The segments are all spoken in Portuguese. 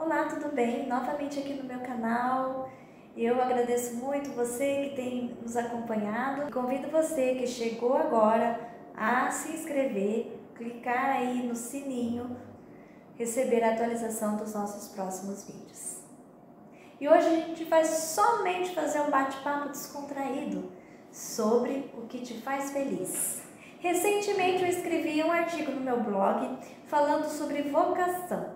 Olá, tudo bem? Novamente aqui no meu canal. Eu agradeço muito você que tem nos acompanhado. Convido você que chegou agora a se inscrever, clicar aí no sininho, receber a atualização dos nossos próximos vídeos. E hoje a gente vai somente fazer um bate-papo descontraído sobre o que te faz feliz. Recentemente eu escrevi um artigo no meu blog falando sobre vocação.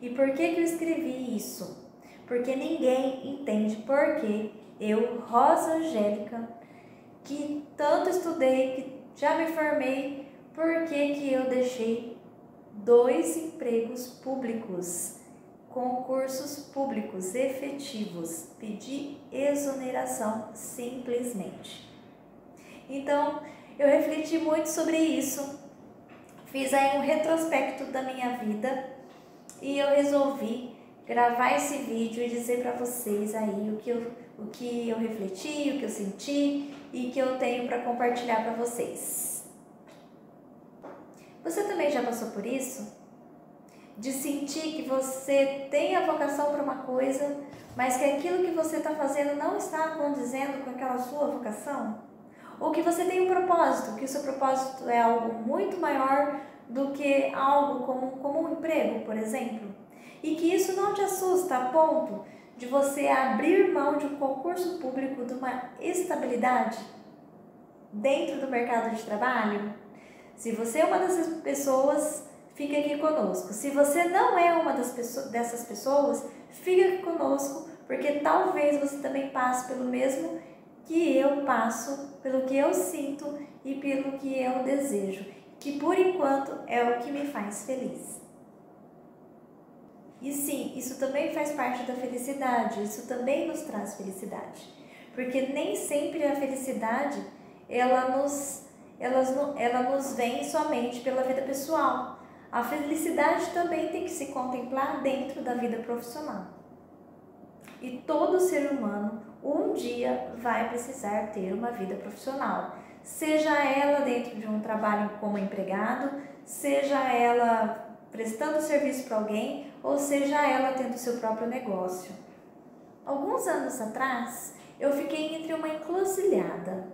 E por que eu escrevi isso? Porque ninguém entende por que eu, Rosa Angélica, que tanto estudei, que já me formei, por que eu deixei 2 empregos públicos, concursos públicos efetivos, pedi exoneração simplesmente. Então, eu refleti muito sobre isso, fiz aí um retrospecto da minha vida e eu resolvi gravar esse vídeo e dizer para vocês aí o que eu refleti, o que eu senti e que eu tenho para compartilhar para vocês. Você também já passou por isso? De sentir que você tem a vocação para uma coisa, mas que aquilo que você está fazendo não está condizendo com aquela sua vocação? Ou que você tem um propósito, que o seu propósito é algo muito maior do que algo como um emprego, por exemplo, e que isso não te assusta a ponto de você abrir mão de um concurso público, de uma estabilidade dentro do mercado de trabalho? Se você é uma dessas pessoas, fica aqui conosco. Se você não é uma dessas pessoas, fica aqui conosco, porque talvez você também passe pelo mesmo que eu passo, pelo que eu sinto e pelo que eu desejo, que por enquanto é o que me faz feliz. E sim, isso também faz parte da felicidade, isso também nos traz felicidade, porque nem sempre a felicidade ela nos vem somente pela vida pessoal. A felicidade também tem que se contemplar dentro da vida profissional. E todo ser humano um dia vai precisar ter uma vida profissional, seja ela dentro de um trabalho como empregado, seja ela prestando serviço para alguém, ou seja ela tendo seu próprio negócio. Alguns anos atrás, eu fiquei entre uma encruzilhada.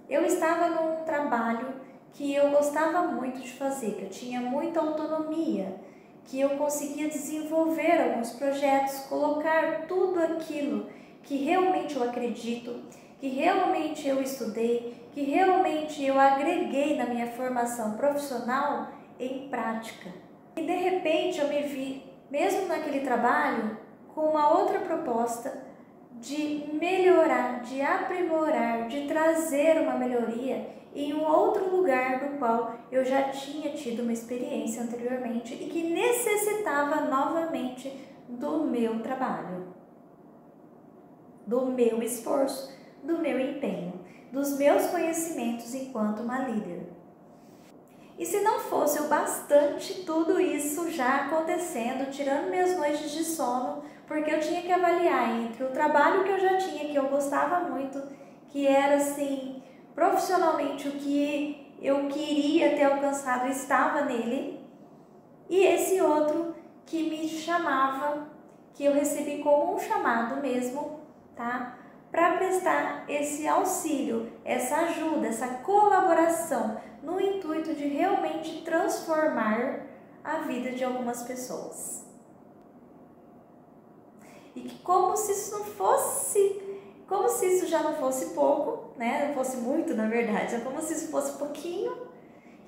Eu estava num trabalho que eu gostava muito de fazer, que eu tinha muita autonomia, que eu conseguia desenvolver alguns projetos, colocar tudo aquilo que realmente eu acredito, que realmente eu estudei, que realmente eu agreguei na minha formação profissional em prática. E de repente eu me vi, mesmo naquele trabalho, com uma outra proposta de melhorar, de aprimorar, de trazer uma melhoria em um outro lugar do qual eu já tinha tido uma experiência anteriormente e que necessitava novamente do meu trabalho, do meu esforço, do meu empenho, dos meus conhecimentos enquanto uma líder. E se não fosse o bastante tudo isso já acontecendo, tirando minhas noites de sono, porque eu tinha que avaliar entre o trabalho que eu já tinha, que eu gostava muito, que era assim, profissionalmente o que eu queria ter alcançado estava nele, e esse outro que me chamava, que eu recebi como um chamado mesmo, tá? Para prestar esse auxílio, essa ajuda, essa colaboração, no intuito de realmente transformar a vida de algumas pessoas. E que como se isso já não fosse pouco, né? Não fosse muito, na verdade, é como se isso fosse pouquinho,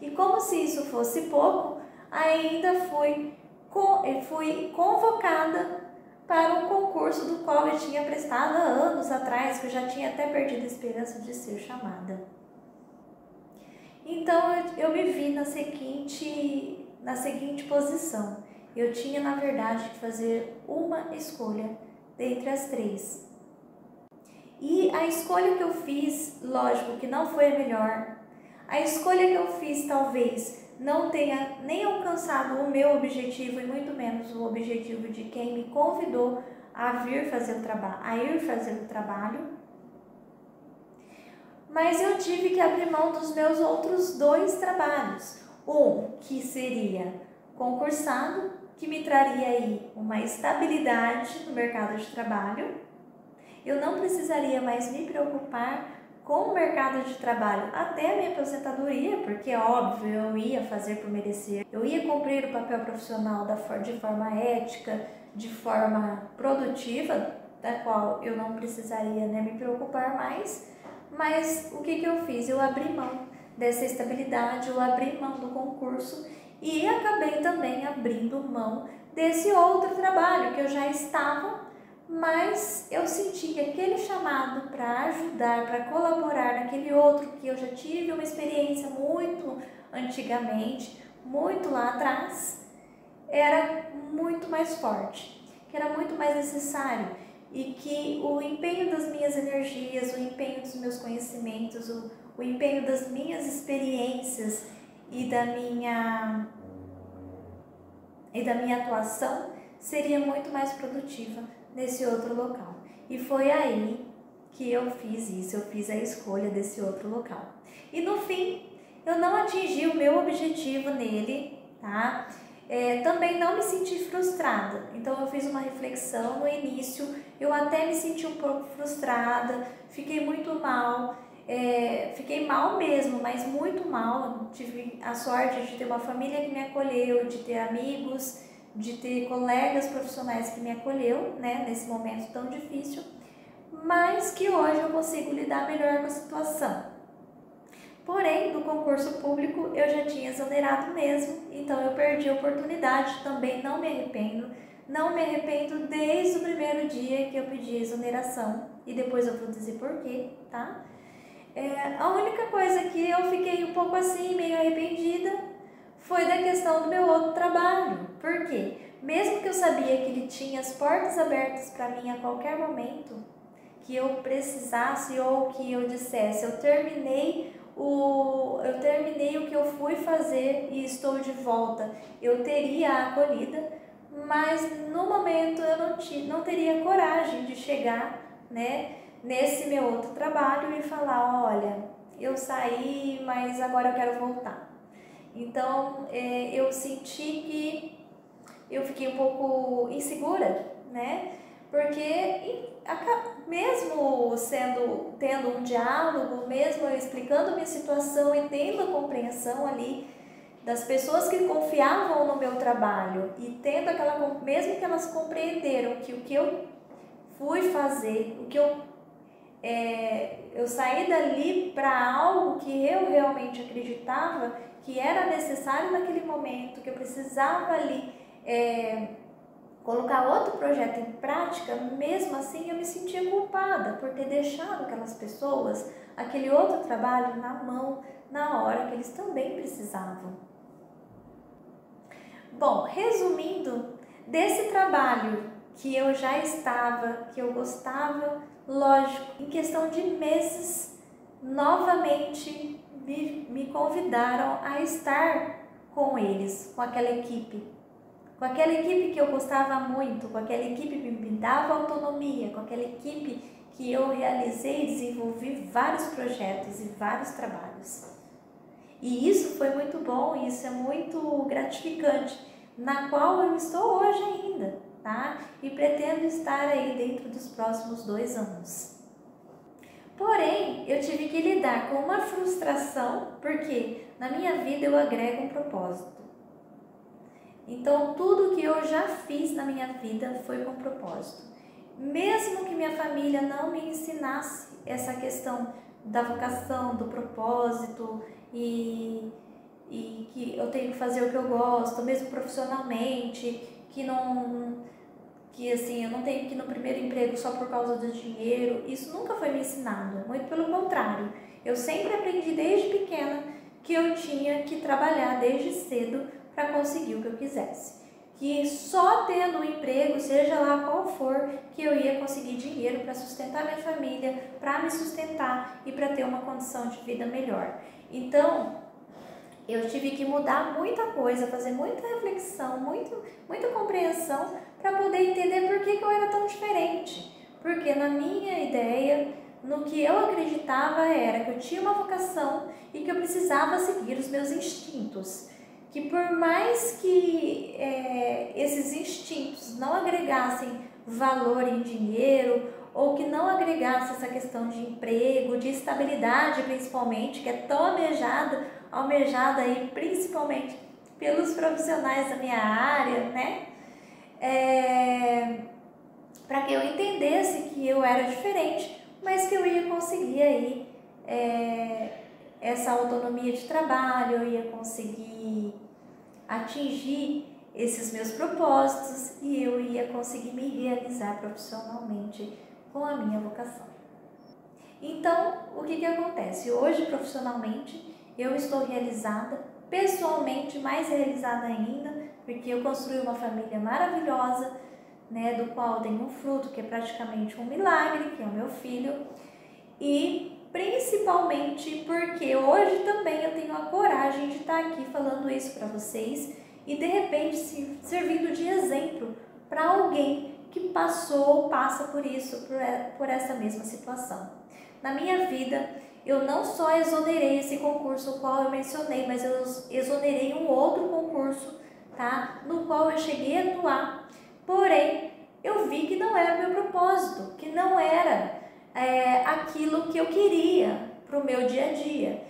e como se isso fosse pouco, ainda fui convocada para um concurso do qual eu tinha prestado há anos atrás, que eu já tinha até perdido a esperança de ser chamada. Então eu me vi na seguinte posição. Eu tinha, na verdade, que fazer uma escolha dentre as 3. E a escolha que eu fiz, lógico que não foi a melhor. A escolha que eu fiz talvez não tenha nem alcançado o meu objetivo e muito menos o objetivo de quem me convidou a ir fazer o trabalho. Mas eu tive que abrir mão dos meus outros 2 trabalhos. Um que seria concursado que me traria aí uma estabilidade no mercado de trabalho. Eu não precisaria mais me preocupar com o mercado de trabalho até a minha aposentadoria, porque óbvio, eu ia fazer por merecer, eu ia cumprir o papel profissional de forma ética, de forma produtiva, da qual eu não precisaria, né, me preocupar mais. Mas o que eu fiz? Eu abri mão dessa estabilidade, eu abri mão do concurso e acabei também abrindo mão desse outro trabalho que eu já estava, mas eu senti que aquele chamado para ajudar, para colaborar naquele outro que eu já tive uma experiência muito antigamente, muito lá atrás, era muito mais forte, que era muito mais necessário e que o empenho das minhas energias, o empenho dos meus conhecimentos, o empenho das minhas experiências e da minha atuação seria muito mais produtiva nesse outro local. E foi aí que eu fiz isso, eu fiz a escolha desse outro local. E no fim, eu não atingi o meu objetivo nele, tá? Também não me senti frustrada, então eu fiz uma reflexão no início, eu até me senti um pouco frustrada, fiquei muito mal, fiquei mal mesmo, mas muito mal. Tive a sorte de ter uma família que me acolheu, de ter amigos, de ter colegas profissionais que me acolheu, né, nesse momento tão difícil, mas que hoje eu consigo lidar melhor com a situação. Porém, no concurso público eu já tinha exonerado mesmo, então eu perdi a oportunidade, também não me arrependo. Não me arrependo desde o primeiro dia que eu pedi exoneração, e depois eu vou dizer porquê, tá? A única coisa que eu fiquei um pouco assim, meio arrependida, foi da questão do meu outro trabalho. Por quê? Mesmo que eu sabia que ele tinha as portas abertas para mim a qualquer momento, que eu precisasse ou que eu dissesse, eu terminei o que eu fui fazer e estou de volta, eu teria a acolhida, mas no momento eu não teria coragem de chegar, né, nesse meu outro trabalho e falar, olha, eu saí, mas agora eu quero voltar. Então, eu senti que eu fiquei um pouco insegura, né? Porque mesmo tendo um diálogo, mesmo eu explicando minha situação e tendo a compreensão ali das pessoas que confiavam no meu trabalho e tendo mesmo que elas compreenderam que o que eu fui fazer, o que eu saí dali para algo que eu realmente acreditava que era necessário naquele momento, que eu precisava ali colocar outro projeto em prática, mesmo assim eu me sentia culpada por ter deixado aquelas pessoas, aquele outro trabalho na mão, na hora que eles também precisavam. Bom, resumindo, desse trabalho que eu já estava, que eu gostava, lógico, em questão de meses, novamente me convidaram a estar com eles, com aquela equipe que eu gostava muito, com aquela equipe que me dava autonomia, com aquela equipe que eu realizei e desenvolvi vários projetos e vários trabalhos. E isso foi muito bom, isso é muito gratificante, na qual eu estou hoje ainda, tá? E pretendo estar aí dentro dos próximos 2 anos. Porém, eu tive que lidar com uma frustração, porque na minha vida eu agrego um propósito. Então, tudo que eu já fiz na minha vida foi com propósito. Mesmo que minha família não me ensinasse essa questão da vocação, do propósito e que eu tenho que fazer o que eu gosto, mesmo profissionalmente, que assim, eu não tenho que ir no primeiro emprego só por causa do dinheiro, isso nunca foi me ensinado, muito pelo contrário. Eu sempre aprendi desde pequena que eu tinha que trabalhar desde cedo para conseguir o que eu quisesse. Que só tendo um emprego, seja lá qual for, que eu ia conseguir dinheiro para sustentar minha família, para me sustentar e para ter uma condição de vida melhor. Então, eu tive que mudar muita coisa, fazer muita reflexão, muita compreensão para poder entender por que eu era tão diferente. Porque na minha ideia, no que eu acreditava era que eu tinha uma vocação e que eu precisava seguir os meus instintos. que por mais que esses instintos não agregassem valor em dinheiro, ou que não agregasse essa questão de emprego, de estabilidade principalmente, que é tão almejada aí principalmente pelos profissionais da minha área, né? Para que eu entendesse que eu era diferente, mas que eu ia conseguir aí essa autonomia de trabalho, eu ia conseguir atingir esses meus propósitos e eu ia conseguir me realizar profissionalmente com a minha vocação. Então, o que acontece? Hoje, profissionalmente, eu estou realizada, pessoalmente mais realizada ainda, porque eu construí uma família maravilhosa, né, do qual tem um fruto que é praticamente um milagre, que é o meu filho, e principalmente porque hoje também eu tenho a coragem de estar aqui falando isso para vocês e de repente servindo de exemplo para alguém que passou ou passa por isso, por essa mesma situação. Na minha vida, eu não só exonerei esse concurso o qual eu mencionei, mas eu exonerei um outro concurso, tá? No qual eu cheguei a atuar, porém eu vi que não era meu propósito, que não era aquilo que eu queria para o meu dia a dia.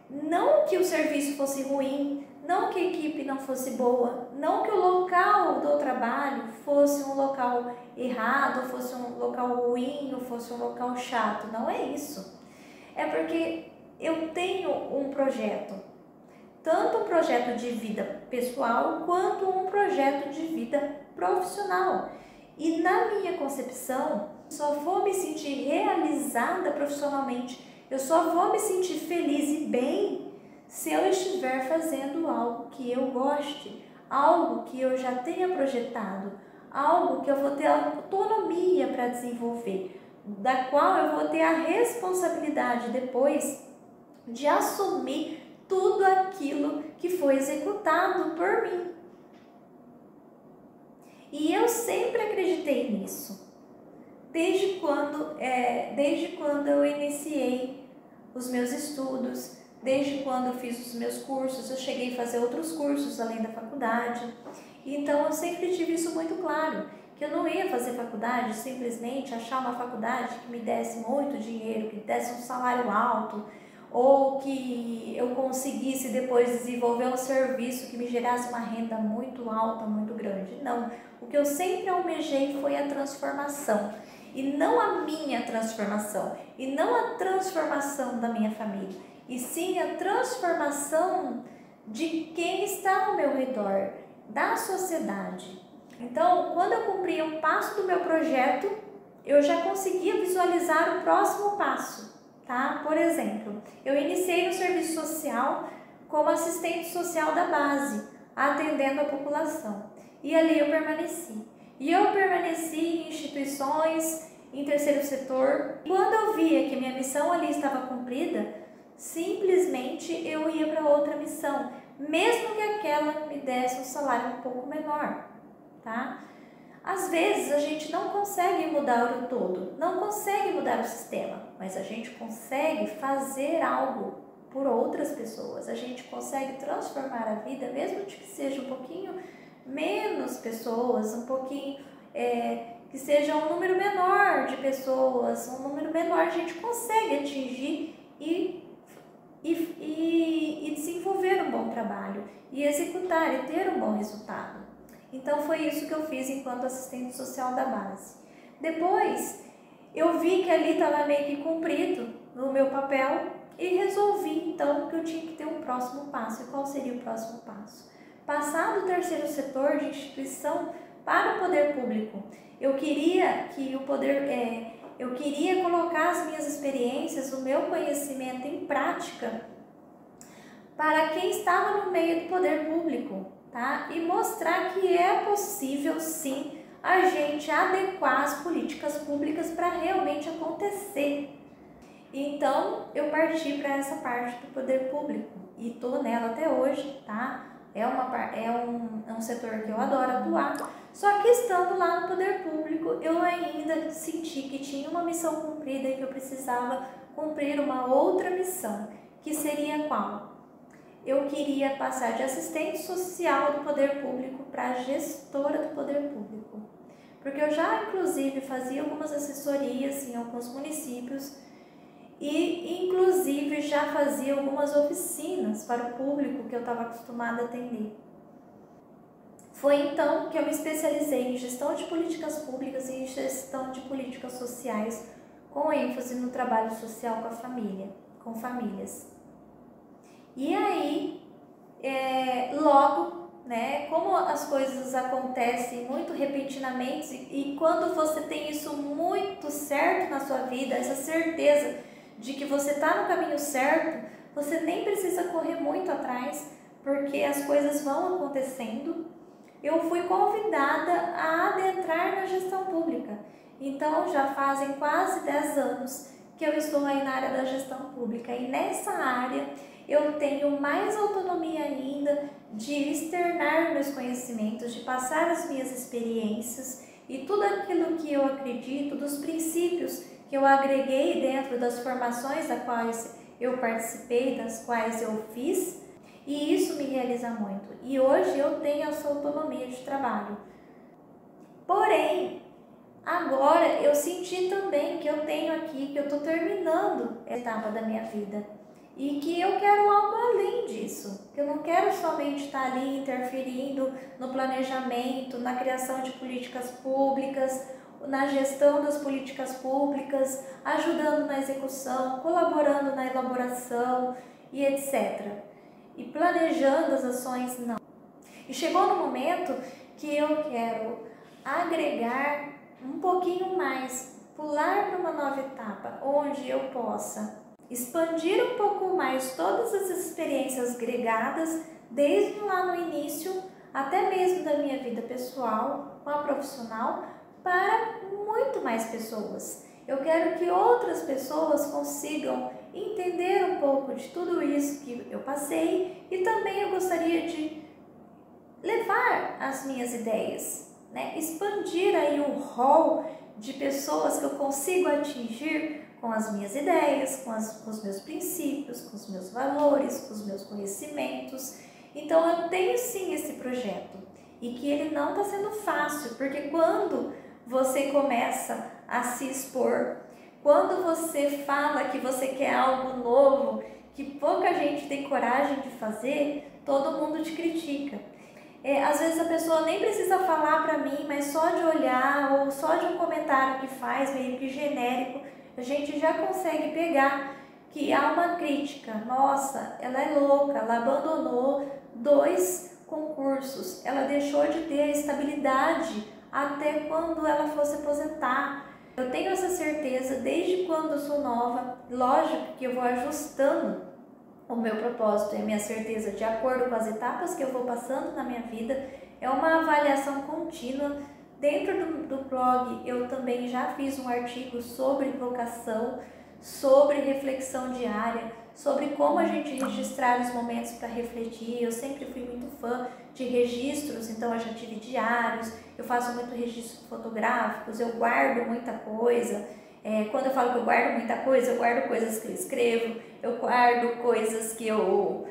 Não que o serviço fosse ruim, não que a equipe não fosse boa, não que o local do trabalho fosse um local errado, fosse um local ruim, ou fosse um local chato, não é isso. É porque eu tenho um projeto, tanto um projeto de vida pessoal, quanto um projeto de vida profissional. E na minha concepção, só vou me sentir realizada profissionalmente, eu só vou me sentir feliz e bem se eu estiver fazendo algo que eu goste, algo que eu já tenha projetado, algo que eu vou ter autonomia para desenvolver, da qual eu vou ter a responsabilidade depois de assumir tudo aquilo que foi executado por mim. E eu sempre acreditei nisso, desde quando eu iniciei os meus estudos, desde quando eu fiz os meus cursos, eu cheguei a fazer outros cursos além da faculdade. Então eu sempre tive isso muito claro, que eu não ia fazer faculdade simplesmente achar uma faculdade que me desse muito dinheiro, que me desse um salário alto, ou que eu conseguisse depois desenvolver um serviço que me gerasse uma renda muito alta, muito grande. Não, o que eu sempre almejei foi a transformação, e não a minha transformação, e não a transformação da minha família, e sim a transformação de quem está ao meu redor, da sociedade. Então, quando eu cumpri um passo do meu projeto, eu já conseguia visualizar o próximo passo. Tá? Por exemplo, eu iniciei no serviço social como assistente social da base, atendendo a população. E ali eu permaneci. E eu permaneci em instituições, em terceiro setor. Quando eu via que minha missão ali estava cumprida, simplesmente eu ia para outra missão, mesmo que aquela me desse um salário um pouco menor, tá? Às vezes a gente não consegue mudar o todo, não consegue mudar o sistema, mas a gente consegue fazer algo por outras pessoas, a gente consegue transformar a vida, mesmo que seja um pouquinho menos pessoas, um pouquinho, que seja um número menor de pessoas, um número menor, a gente consegue atingir e desenvolver um bom trabalho, e executar e ter um bom resultado. Então foi isso que eu fiz enquanto assistente social da base. Depois eu vi que ali estava meio que cumprido no meu papel e resolvi então que eu tinha que ter um próximo passo. E qual seria o próximo passo? Passar do terceiro setor de instituição para o poder público. Eu queria colocar as minhas experiências, o meu conhecimento em prática para quem estava no meio do poder público. Tá? E mostrar que é possível sim a gente adequar as políticas públicas para realmente acontecer. Então eu parti para essa parte do poder público e estou nela até hoje, tá? É um setor que eu adoro atuar, só que estando lá no poder público eu ainda senti que tinha uma missão cumprida e que eu precisava cumprir uma outra missão, que seria qual? eu queria passar de assistente social do poder público para gestora do poder público. Porque eu já, inclusive, fazia algumas assessorias em alguns municípios e, inclusive, já fazia algumas oficinas para o público que eu estava acostumada a atender. Foi então que eu me especializei em gestão de políticas públicas e em gestão de políticas sociais, com ênfase no trabalho social com a família, com famílias. E aí, logo, né, como as coisas acontecem muito repentinamente e quando você tem isso muito certo na sua vida, essa certeza de que você está no caminho certo, você nem precisa correr muito atrás, porque as coisas vão acontecendo. Eu fui convidada a adentrar na gestão pública. Então, já fazem quase 10 anos que eu estou aí na área da gestão pública. E nessa área, eu tenho mais autonomia ainda de externar meus conhecimentos, de passar as minhas experiências e tudo aquilo que eu acredito, dos princípios que eu agreguei dentro das formações das quais eu participei, das quais eu fiz. E isso me realiza muito. E hoje eu tenho essa autonomia de trabalho. Porém, agora eu senti também que eu tenho aqui, que eu estou terminando a etapa da minha vida. E que eu quero algo além disso. Que eu não quero somente estar ali interferindo no planejamento, na criação de políticas públicas, na gestão das políticas públicas, ajudando na execução, colaborando na elaboração e etc. E planejando as ações, não. E chegou no momento que eu quero agregar um pouquinho mais, pular para uma nova etapa, onde eu possa expandir um pouco mais todas as experiências agregadas, desde lá no início, até mesmo da minha vida pessoal, com a profissional, para muito mais pessoas. Eu quero que outras pessoas consigam entender um pouco de tudo isso que eu passei e também eu gostaria de levar as minhas ideias, né? Expandir aí o rol de pessoas que eu consigo atingir com as minhas ideias, com os meus princípios, com os meus valores, com os meus conhecimentos. Então eu tenho sim esse projeto e que ele não está sendo fácil, porque quando você começa a se expor, quando você fala que você quer algo novo, que pouca gente tem coragem de fazer, todo mundo te critica. Às vezes a pessoa nem precisa falar para mim, mas só de olhar ou só de um comentário que faz, meio que genérico, a gente já consegue pegar que há uma crítica. Nossa, ela é louca, ela abandonou 2 concursos, ela deixou de ter a estabilidade até quando ela fosse aposentar. Eu tenho essa certeza desde quando eu sou nova. Lógico que eu vou ajustando o meu propósito e a minha certeza de acordo com as etapas que eu vou passando na minha vida. É uma avaliação contínua. Dentro do blog eu também já fiz um artigo sobre vocação, sobre reflexão diária, sobre como a gente registrar os momentos para refletir. Eu sempre fui muito fã de registros, então eu já tive diários, eu faço muito registros fotográficos, eu guardo muita coisa. Quando eu falo que eu guardo muita coisa, eu guardo coisas que eu escrevo, eu guardo coisas que eu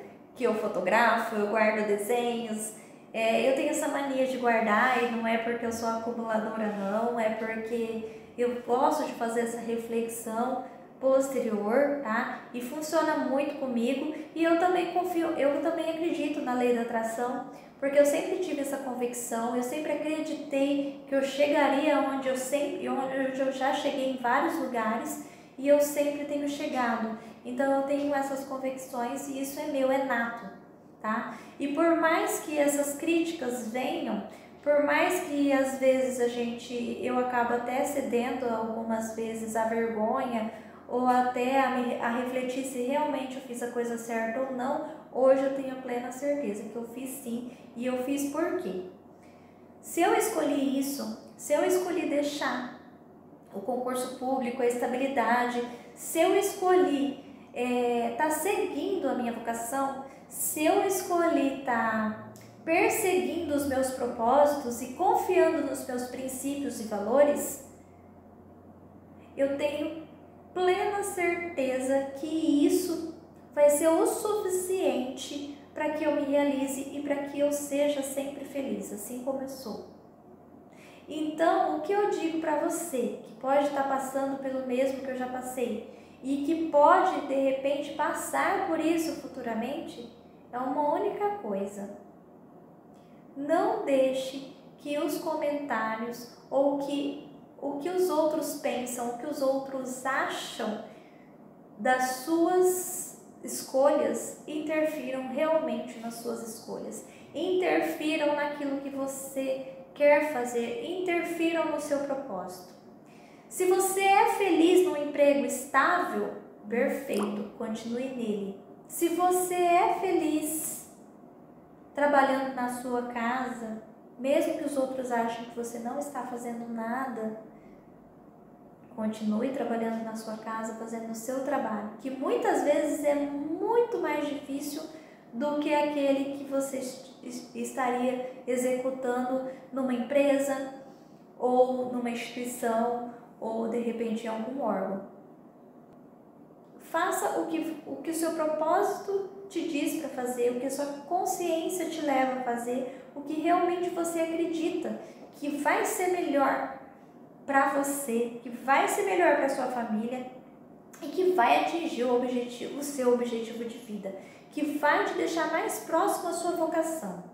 fotografo, eu guardo desenhos. Eu tenho essa mania de guardar e não é porque eu sou acumuladora não, é porque eu gosto de fazer essa reflexão posterior, tá? E funciona muito comigo e eu também confio, eu também acredito na lei da atração, porque eu sempre tive essa convicção, eu sempre acreditei que eu chegaria onde eu já cheguei em vários lugares e eu sempre tenho chegado. Então eu tenho essas convicções e isso é meu, é nato, tá? E por mais que essas críticas venham, por mais que às vezes eu acabo até cedendo algumas vezes à vergonha ou até a refletir se realmente eu fiz a coisa certa ou não, hoje eu tenho plena certeza que eu fiz sim, e eu fiz por quê? Se eu escolhi isso, se eu escolhi deixar o concurso público, a estabilidade, se eu escolhi estar seguindo a minha vocação, se eu escolhi estar perseguindo os meus propósitos e confiando nos meus princípios e valores, eu tenho plena certeza que isso vai ser o suficiente para que eu me realize e para que eu seja sempre feliz, assim como eu sou. Então, o que eu digo para você, que pode estar passando pelo mesmo que eu já passei e que pode, de repente, passar por isso futuramente, é uma única coisa. Não deixe que os comentários ou o que os outros pensam, o que os outros acham das suas escolhas interfiram realmente nas suas escolhas, interfiram naquilo que você quer fazer, interfiram no seu propósito. Se você é feliz num emprego estável, perfeito, continue nele. Se você é feliz trabalhando na sua casa, mesmo que os outros achem que você não está fazendo nada, continue trabalhando na sua casa, fazendo o seu trabalho, que muitas vezes é muito mais difícil do que aquele que você estaria executando numa empresa ou numa instituição ou de repente em algum órgão. Faça o que o seu propósito te diz para fazer, o que a sua consciência te leva a fazer, o que realmente você acredita que vai ser melhor para você, que vai ser melhor para sua família e que vai atingir o seu objetivo de vida, que vai te deixar mais próximo à sua vocação.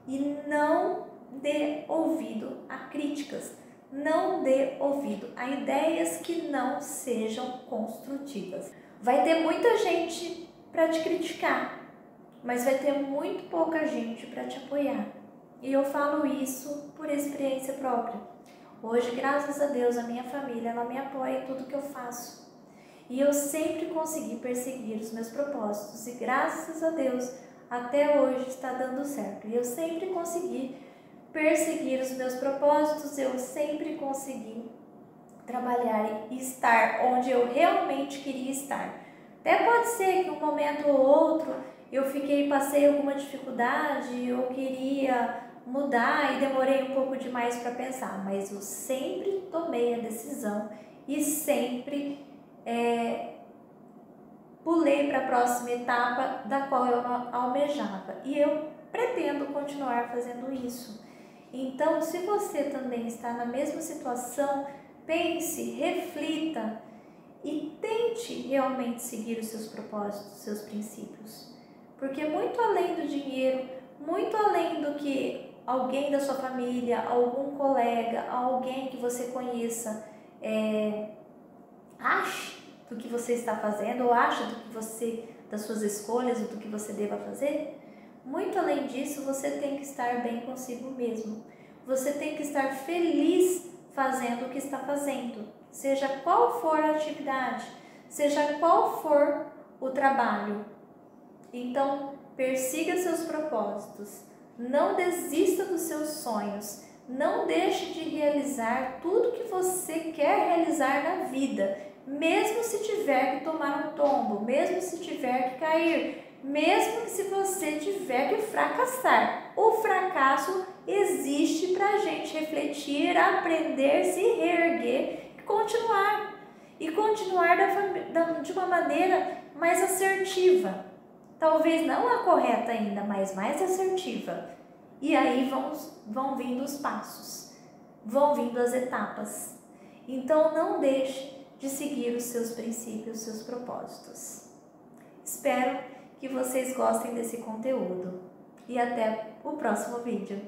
E não dê ouvido a críticas, não dê ouvido a ideias que não sejam construtivas. Vai ter muita gente para te criticar, mas vai ter muito pouca gente para te apoiar. E eu falo isso por experiência própria. Hoje, graças a Deus, a minha família, ela me apoia em tudo que eu faço. E eu sempre consegui perseguir os meus propósitos. E graças a Deus, até hoje está dando certo. E eu sempre consegui perseguir os meus propósitos, eu sempre consegui trabalhar e estar onde eu realmente queria estar. Até pode ser que um momento ou outro eu passei alguma dificuldade, eu queria mudar e demorei um pouco demais para pensar, mas eu sempre tomei a decisão e sempre pulei para a próxima etapa da qual eu almejava, e eu pretendo continuar fazendo isso. Então, se você também está na mesma situação, pense, reflita e tente realmente seguir os seus propósitos, os seus princípios, porque muito além do dinheiro, muito além do que alguém da sua família, algum colega, alguém que você conheça ache do que você está fazendo ou acha das suas escolhas ou do que você deva fazer, muito além disso, você tem que estar bem consigo mesmo. Você tem que estar feliz fazendo o que está fazendo, seja qual for a atividade, seja qual for o trabalho. Então, persiga seus propósitos, não desista dos seus sonhos, não deixe de realizar tudo que você quer realizar na vida, mesmo se tiver que tomar um tombo, mesmo se tiver que cair, mesmo que se você tiver que fracassar. O fracasso existe para a gente refletir, aprender, se reerguer e continuar. E continuar de uma maneira mais assertiva. Talvez não a correta ainda, mas mais assertiva. E aí vão vindo os passos, vão vindo as etapas. Então não deixe de seguir os seus princípios, os seus propósitos. Espero que vocês gostem desse conteúdo e até o próximo vídeo.